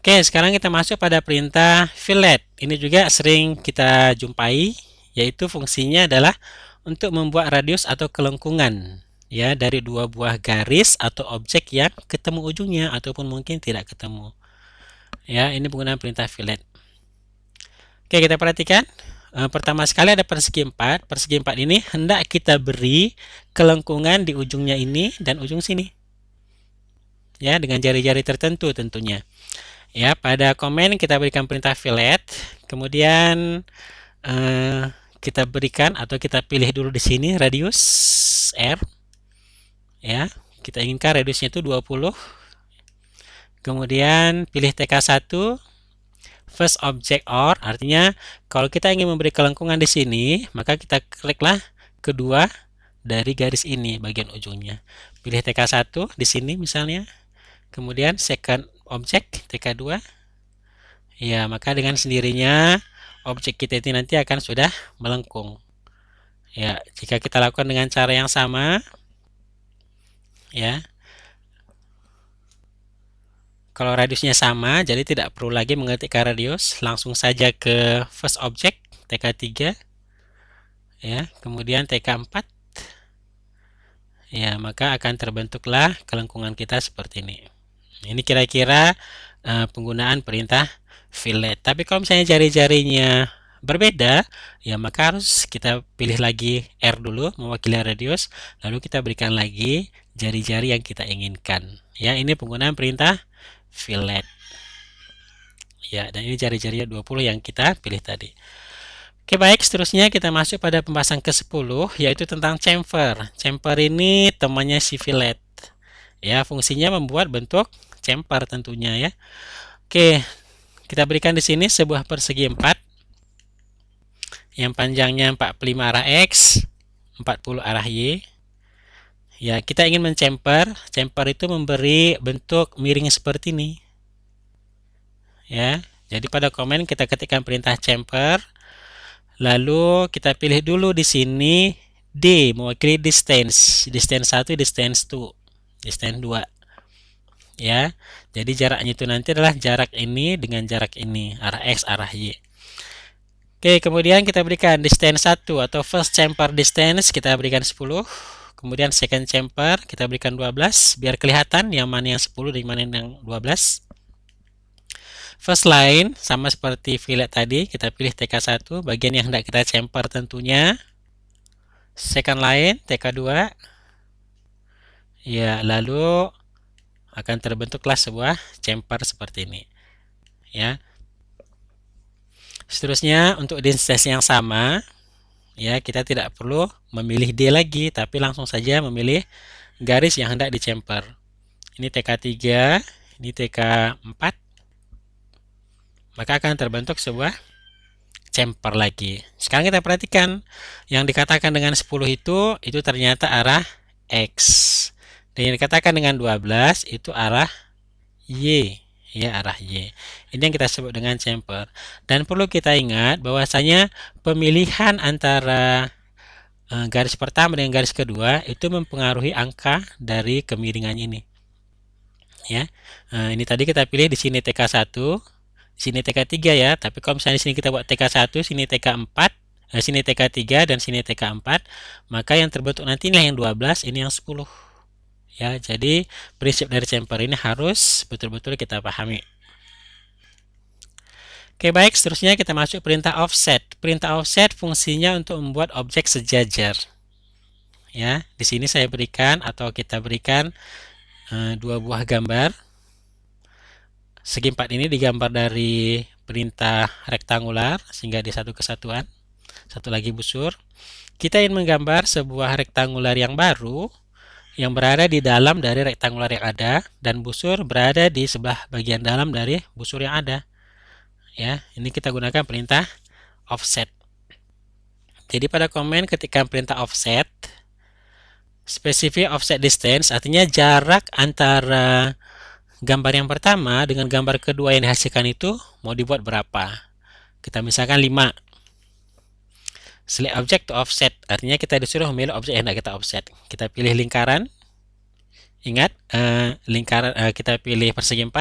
Oke, sekarang kita masuk pada perintah fillet. Ini juga sering kita jumpai, yaitu fungsinya adalah untuk membuat radius atau kelengkungan ya dari dua buah garis atau objek yang ketemu ujungnya ataupun mungkin tidak ketemu. Ya, ini penggunaan perintah fillet. Oke, kita perhatikan. Pertama sekali ada persegi 4. Persegi 4 ini hendak kita beri kelengkungan di ujungnya ini dan ujung sini. Ya, dengan jari-jari tertentu tentunya. Ya, pada komen kita berikan perintah fillet, kemudian kita berikan atau kita pilih dulu di sini radius R. Ya, kita inginkan radiusnya itu 20. Kemudian pilih TK1, first object or, artinya kalau kita ingin memberi kelengkungan di sini, maka kita kliklah kedua dari garis ini bagian ujungnya. Pilih TK1 di sini misalnya. Kemudian second object TK2. Ya, maka dengan sendirinya objek kita ini nanti akan sudah melengkung. Ya, jika kita lakukan dengan cara yang sama, ya. Kalau radiusnya sama, jadi tidak perlu lagi mengetikkan radius, langsung saja ke first object TK3, ya, kemudian TK4, ya, maka akan terbentuklah kelengkungan kita seperti ini. Ini kira-kira penggunaan perintah fillet. Tapi kalau misalnya jari-jarinya berbeda, ya maka harus kita pilih lagi R dulu mewakili radius, lalu kita berikan lagi jari-jari yang kita inginkan. Ya, ini penggunaan perintah fillet. Ya, dan ini jari-jarinya 20 yang kita pilih tadi. Oke, baik, seterusnya kita masuk pada pembahasan ke-10, yaitu tentang chamfer. Chamfer ini temannya si fillet. Ya, fungsinya membuat bentuk chamfer tentunya ya. Oke, kita berikan di sini sebuah persegi 4 yang panjangnya 45 arah X, 40 arah Y. Ya, kita ingin menchamfer. Chamfer itu memberi bentuk miring seperti ini. Ya, jadi pada komen kita ketikkan perintah chamfer. Lalu kita pilih dulu di sini D mewakili distance. Distance 1, distance 2. Distance 2. Ya, jadi jaraknya itu nanti adalah jarak ini dengan jarak ini, arah X, arah Y. Oke, kemudian kita berikan distance 1 atau first chamfer distance kita berikan 10. Kemudian second chamfer kita berikan 12 biar kelihatan yang mana yang 10 dan mana yang 12. First line sama seperti fillet tadi, kita pilih TK1 bagian yang hendak kita chamfer tentunya. Second line TK2. Ya, lalu akan terbentuklah sebuah chamfer seperti ini. Ya. Seterusnya untuk distance yang sama, ya kita tidak perlu memilih D lagi, tapi langsung saja memilih garis yang hendak dichamfer. Ini TK3, ini TK4, maka akan terbentuk sebuah chamfer lagi. Sekarang kita perhatikan yang dikatakan dengan 10 itu ternyata arah X. Dan yang dikatakan dengan 12 itu arah Y. Ya, arah Y. Ini yang kita sebut dengan chamfer. Dan perlu kita ingat bahwasanya pemilihan antara garis pertama dengan garis kedua itu mempengaruhi angka dari kemiringan ini. Ya, ini tadi kita pilih di sini TK1, di sini TK3 ya. Tapi kalau misalnya di sini kita buat TK1, sini TK4, sini TK3 dan sini TK4, maka yang terbentuk nanti ini yang 12, ini yang 10. Ya, jadi prinsip dari chamfer ini harus betul-betul kita pahami. Oke, baik, seterusnya kita masuk perintah offset. Perintah offset fungsinya untuk membuat objek sejajar. Ya, di sini saya berikan atau kita berikan dua buah gambar. Segi 4 ini digambar dari perintah rektangular sehingga di satu kesatuan. Satu lagi busur. Kita ingin menggambar sebuah rektangular yang baru yang berada di dalam dari rektangular yang ada dan busur berada di sebelah bagian dalam dari busur yang ada. Ya, ini kita gunakan perintah offset. Jadi pada komen ketika perintah offset, specific offset distance artinya jarak antara gambar yang pertama dengan gambar kedua yang dihasilkan itu mau dibuat berapa. Kita misalkan 5. Select object to offset artinya kita disuruh memilih objek yang hendak kita offset. Kita pilih lingkaran. Ingat lingkaran kita pilih persegi 4.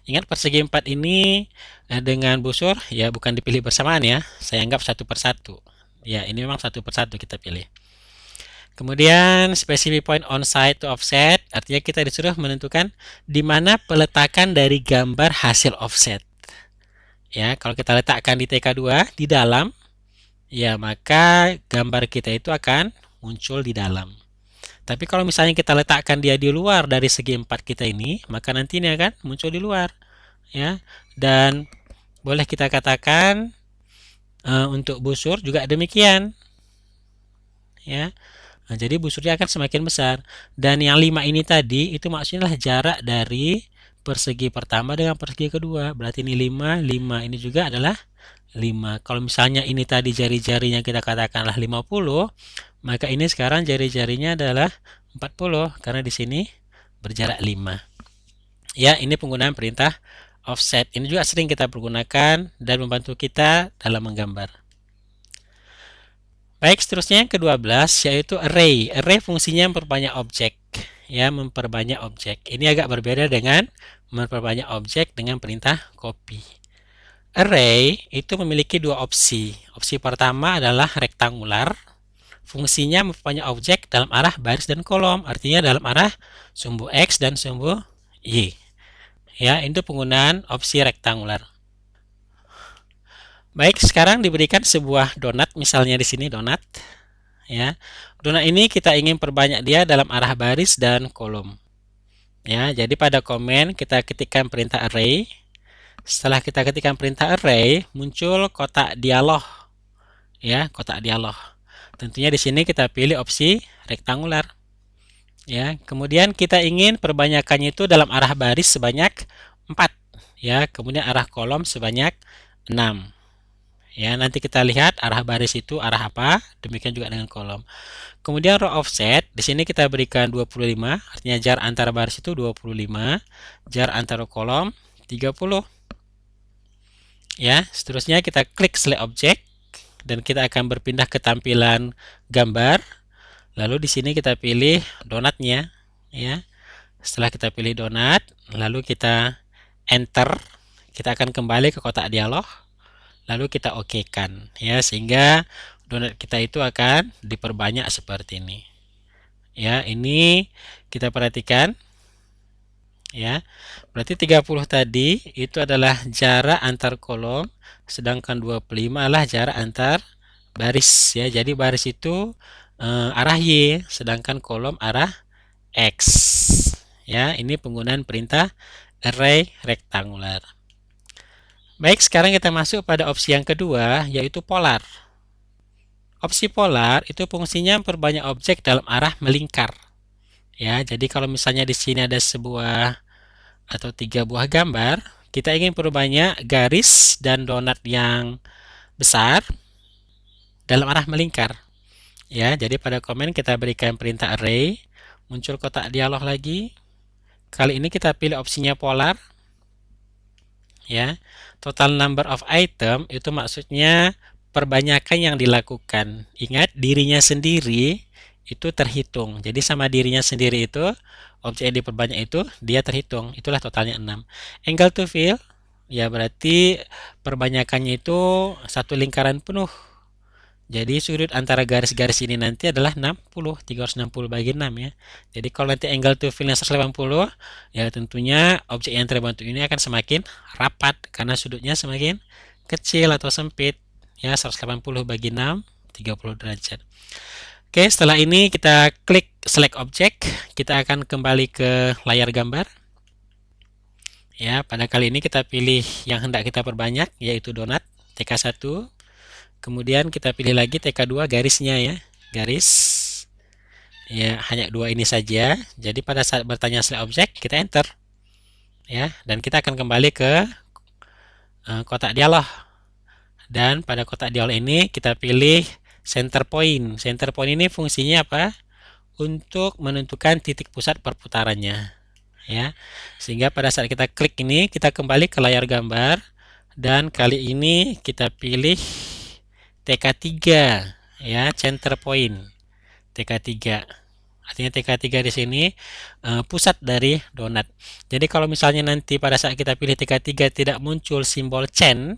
Ingat persegi 4 ini dengan busur ya bukan dipilih bersamaan ya. Saya anggap satu persatu. Ya, ini memang satu persatu kita pilih. Kemudian specific point on side to offset, artinya kita disuruh menentukan di mana peletakan dari gambar hasil offset. Ya, kalau kita letakkan di TK2 di dalam, ya maka gambar kita itu akan muncul di dalam. Tapi kalau misalnya kita letakkan dia di luar dari segi 4 kita ini, maka nanti ini akan muncul di luar. Ya, dan boleh kita katakan untuk busur juga demikian. Ya, nah, jadi busurnya akan semakin besar. Dan yang 5 ini tadi itu maksudnya jarak dari persegi pertama dengan persegi kedua. Berarti ini 5, 5 ini juga adalah 5. Kalau misalnya ini tadi jari-jarinya kita katakanlah 50, maka ini sekarang jari-jarinya adalah 40 karena di sini berjarak 5. Ya, ini penggunaan perintah offset. Ini juga sering kita pergunakan dan membantu kita dalam menggambar. Baik, seterusnya yang ke-12 yaitu array. Array fungsinya memperbanyak objek. Ya, memperbanyak objek. Ini agak berbeda dengan memperbanyak objek dengan perintah copy. Array itu memiliki dua opsi. Opsi pertama adalah rektangular. Fungsinya memperbanyak objek dalam arah baris dan kolom. Artinya dalam arah sumbu X dan sumbu Y. Ya, itu penggunaan opsi rektangular. Baik, sekarang diberikan sebuah donat, misalnya di sini donat. Ya, donat ini kita ingin perbanyak dia dalam arah baris dan kolom. Ya, jadi pada komen kita ketikkan perintah array. Setelah kita ketikkan perintah array, muncul kotak dialog. Ya, kotak dialog. Tentunya di sini kita pilih opsi rektangular. Ya, kemudian kita ingin perbanyakannya itu dalam arah baris sebanyak 4. Ya, kemudian arah kolom sebanyak 6. Ya, nanti kita lihat arah baris itu arah apa, demikian juga dengan kolom. Kemudian row offset, di sini kita berikan 25, artinya jarak antara baris itu 25, jarak antara kolom 30. Ya, seterusnya kita klik select object dan kita akan berpindah ke tampilan gambar. Lalu di sini kita pilih donatnya, ya. Setelah kita pilih donat, lalu kita enter, kita akan kembali ke kotak dialog. Lalu kita okekan ya sehingga donat kita itu akan diperbanyak seperti ini. Ya, ini kita perhatikan ya. Berarti 30 tadi itu adalah jarak antar kolom, sedangkan 25 adalah jarak antar baris ya. Jadi baris itu arah Y, sedangkan kolom arah X. Ya, ini penggunaan perintah array rektangular. Baik, sekarang kita masuk pada opsi yang kedua, yaitu polar. Opsi polar itu fungsinya memperbanyak objek dalam arah melingkar. Ya, jadi kalau misalnya di sini ada sebuah atau 3 buah gambar, kita ingin perbanyak garis dan donat yang besar dalam arah melingkar. Ya, jadi pada komen kita berikan perintah array, muncul kotak dialog lagi. Kali ini kita pilih opsinya polar. Ya, total number of item itu maksudnya perbanyakan yang dilakukan. Ingat, dirinya sendiri itu terhitung. Jadi sama dirinya sendiri itu, objek yang diperbanyak itu dia terhitung. Itulah totalnya 6. Angle to fill, ya berarti perbanyakannya itu satu lingkaran penuh. Jadi sudut antara garis-garis ini nanti adalah 60, 360 bagi 6 ya. Jadi kalau nanti angle to fill-nya 180, ya tentunya objek yang terbantu ini akan semakin rapat karena sudutnya semakin kecil atau sempit. Ya, 180 bagi 6, 30 derajat. Oke, setelah ini kita klik select object, kita akan kembali ke layar gambar. Ya, pada kali ini kita pilih yang hendak kita perbanyak, yaitu donat TK1. Kemudian kita pilih lagi TK2 garisnya ya, garis. Ya, hanya 2 ini saja. Jadi pada saat bertanya select object, kita enter. Ya, dan kita akan kembali ke kotak dialog. Dan pada kotak dialog ini kita pilih center point. Center point ini fungsinya apa? Untuk menentukan titik pusat perputarannya. Ya. Sehingga pada saat kita klik ini, kita kembali ke layar gambar dan kali ini kita pilih TK3 ya, center point. TK3 Artinya TK3 di sini pusat dari donat. Jadi kalau misalnya nanti pada saat kita pilih TK3 tidak muncul simbol chain,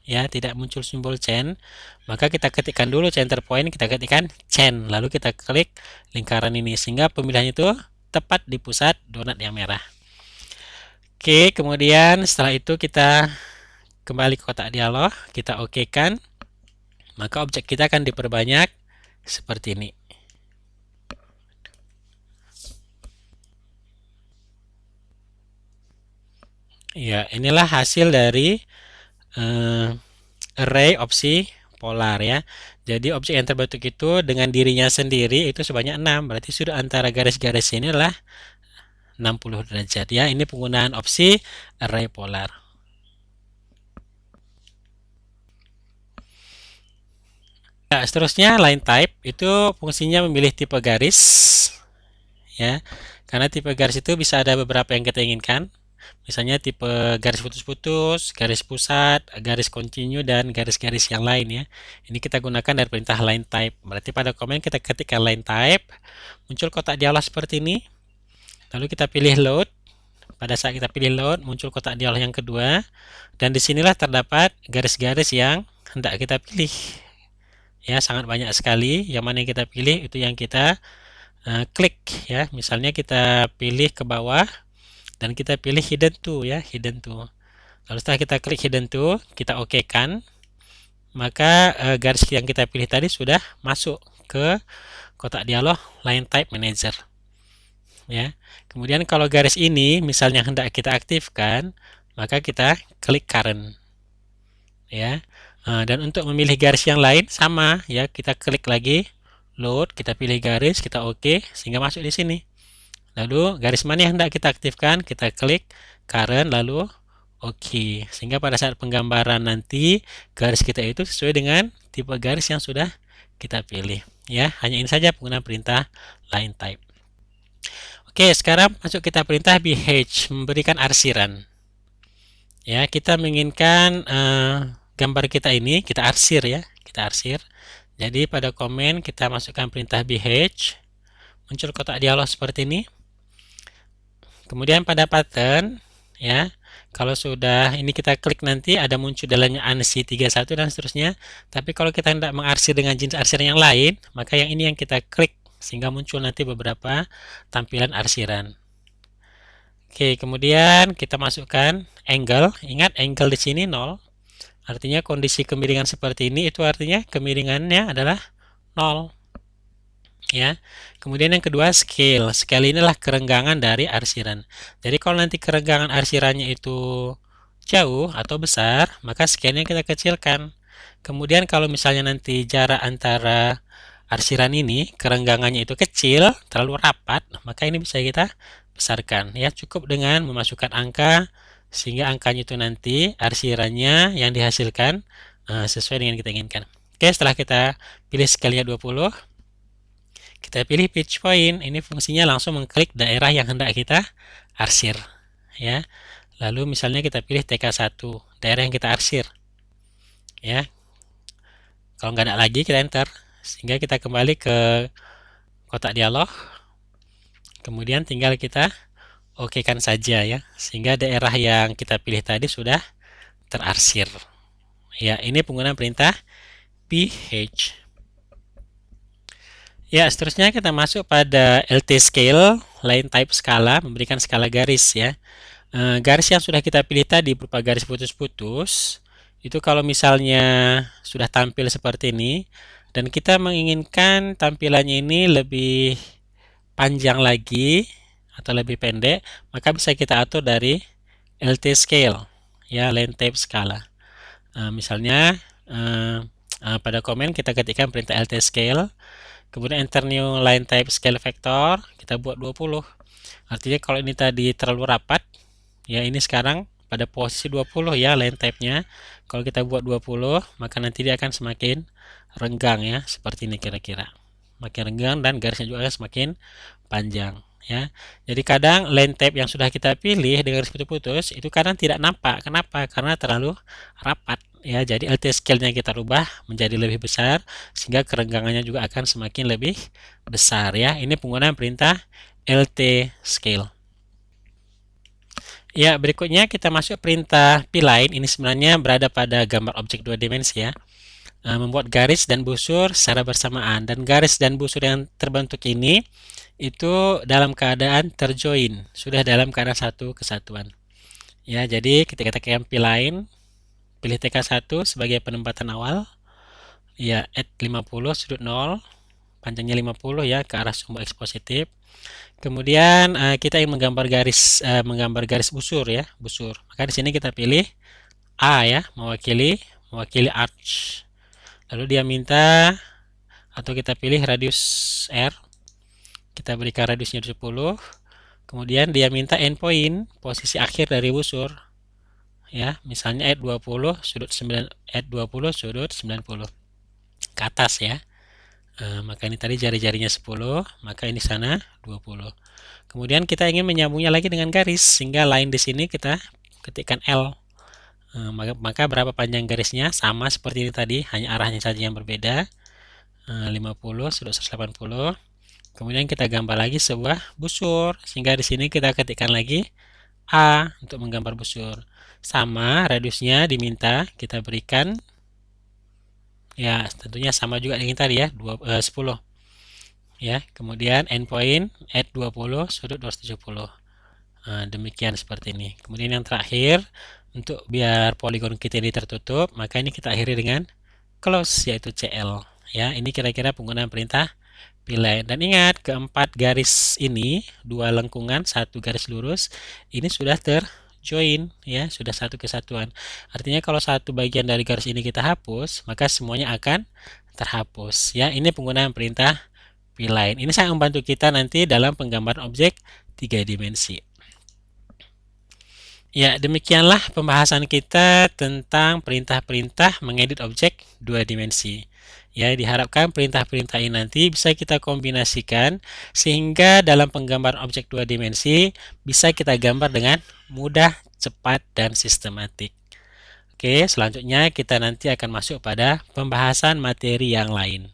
ya tidak muncul simbol chain, maka kita ketikkan dulu center point, kita ketikkan chain, lalu kita klik lingkaran ini sehingga pemilihan itu tepat di pusat donat yang merah. Oke, kemudian setelah itu kita kembali ke kotak dialog, kita oke kan, maka objek kita akan diperbanyak seperti ini. Ya, inilah hasil dari array opsi polar ya. Jadi objek yang terbentuk itu dengan dirinya sendiri itu sebanyak 6. Berarti sudut antara garis-garis ini adalah 60 derajat ya. Ini penggunaan opsi array polar. Nah, seterusnya line type itu fungsinya memilih tipe garis ya. Karena tipe garis itu bisa ada beberapa yang kita inginkan. Misalnya tipe garis putus-putus, garis pusat, garis kontinu, dan garis-garis yang lain ya. Ini kita gunakan dari perintah line type. Berarti pada komen kita ketikkan line type, muncul kotak dialog seperti ini. Lalu kita pilih load. Pada saat kita pilih load, muncul kotak dialog yang kedua. Dan disinilah terdapat garis-garis yang hendak kita pilih. Ya, sangat banyak sekali. Yang mana yang kita pilih itu yang kita klik ya. Misalnya kita pilih ke bawah dan kita pilih hidden to ya, hidden to. Lalu setelah kita klik hidden to, kita oke kan, maka garis yang kita pilih tadi sudah masuk ke kotak dialog line type manager. Ya. Kemudian kalau garis ini misalnya hendak kita aktifkan, maka kita klik current. Ya. Dan untuk memilih garis yang lain sama ya, kita klik lagi load, kita pilih garis, kita oke sehingga masuk di sini. Lalu garis mana yang hendak kita aktifkan, kita klik current lalu oke. Sehingga pada saat penggambaran nanti garis kita itu sesuai dengan tipe garis yang sudah kita pilih. Ya, hanya ini saja penggunaan perintah line type. Oke, sekarang masuk kita perintah bh, memberikan arsiran. Ya, kita menginginkan gambar kita ini kita arsir ya, kita arsir. Jadi pada komen kita masukkan perintah bh, muncul kotak dialog seperti ini. Kemudian pada pattern ya, kalau sudah ini kita klik nanti ada muncul dalamnya ANSI 31 dan seterusnya. Tapi kalau kita hendak mengarsir dengan jenis arsiran yang lain, maka yang ini yang kita klik sehingga muncul nanti beberapa tampilan arsiran. Oke, kemudian kita masukkan angle. Ingat angle di sini 0. Artinya kondisi kemiringan seperti ini itu artinya kemiringannya adalah 0. Ya. Kemudian yang kedua scale. Scale inilah kerenggangan dari arsiran. Jadi kalau nanti kerenggangan arsirannya itu jauh atau besar, maka scale-nya kita kecilkan. Kemudian kalau misalnya nanti jarak antara arsiran ini kerenggangannya itu kecil, terlalu rapat, maka ini bisa kita besarkan. Ya, cukup dengan memasukkan angka sehingga angkanya itu nanti arsirannya yang dihasilkan sesuai dengan kita inginkan. Oke, setelah kita pilih scale-nya 20, kita pilih pitch point. Ini fungsinya langsung mengklik daerah yang hendak kita arsir. Ya. Lalu misalnya kita pilih TK1, daerah yang kita arsir. Ya. Kalau nggak ada lagi, kita enter. Sehingga kita kembali ke kotak dialog. Kemudian tinggal kita okekan saja ya. Sehingga daerah yang kita pilih tadi sudah terarsir. Ya, ini penggunaan perintah ph. Ya, seterusnya kita masuk pada LT scale, line type skala, memberikan skala garis ya. Garis yang sudah kita pilih tadi berupa garis putus-putus, itu kalau misalnya sudah tampil seperti ini, dan kita menginginkan tampilannya ini lebih panjang lagi, atau lebih pendek, maka bisa kita atur dari LT scale, ya, line type skala. Misalnya, pada komen kita ketikkan perintah LT scale, kemudian enter new line type scale vector, kita buat 20. Artinya kalau ini tadi terlalu rapat, ya ini sekarang pada posisi 20 ya line type-nya. Kalau kita buat 20, maka nanti dia akan semakin renggang ya, seperti ini kira-kira. Makin renggang dan garisnya juga semakin panjang. ya. Jadi kadang line tab yang sudah kita pilih dengan garis putus-putus itu kadang tidak nampak. Kenapa? Karena terlalu rapat ya. Jadi LT scale-nya kita rubah menjadi lebih besar sehingga kerenggangannya juga akan semakin lebih besar ya. Ini penggunaan perintah LT scale. Ya, berikutnya kita masuk perintah P-line. Ini sebenarnya berada pada gambar objek dua dimensi ya. Membuat garis dan busur secara bersamaan, dan garis dan busur yang terbentuk ini itu dalam keadaan terjoin, sudah dalam keadaan satu kesatuan ya. Jadi ketika kita P-line, pilih TK1 sebagai penempatan awal ya, add 50 sudut 0, panjangnya 50 ya, ke arah sumbu X positif. Kemudian kita ingin menggambar garis busur ya, busur. Maka di sini kita pilih A ya, mewakili arch. Lalu dia minta atau kita pilih radius R. Kita berikan radiusnya 10. Kemudian dia minta endpoint, posisi akhir dari busur. Ya, misalnya add 20 sudut 90 ke atas ya. Maka ini tadi jari-jarinya 10, maka ini sana 20. Kemudian kita ingin menyambungnya lagi dengan garis, sehingga line di sini kita ketikkan L. Maka berapa panjang garisnya? Sama seperti ini tadi, hanya arahnya saja yang berbeda. 50 sudut 180. Kemudian kita gambar lagi sebuah busur, sehingga di sini kita ketikkan lagi A untuk menggambar busur. Sama, radiusnya diminta kita berikan ya, tentunya sama juga dengan tadi ya, 10 ya. Kemudian endpoint add 20 sudut 270. Demikian seperti ini. Kemudian yang terakhir, untuk biar poligon kita ini tertutup, maka ini kita akhiri dengan close, yaitu CL ya. Ini kira-kira penggunaan perintah P-line. Dan ingat, keempat garis ini, dua lengkungan, satu garis lurus, ini sudah terjoin ya, sudah satu kesatuan. Artinya kalau satu bagian dari garis ini kita hapus, maka semuanya akan terhapus ya. Ini penggunaan perintah P-line. Ini sangat membantu kita nanti dalam penggambaran objek 3 dimensi. Ya, demikianlah pembahasan kita tentang perintah-perintah mengedit objek 2 dimensi. Ya, diharapkan perintah-perintah ini nanti bisa kita kombinasikan sehingga dalam penggambaran objek 2 dimensi bisa kita gambar dengan mudah, cepat, dan sistematik. Oke, selanjutnya kita nanti akan masuk pada pembahasan materi yang lain.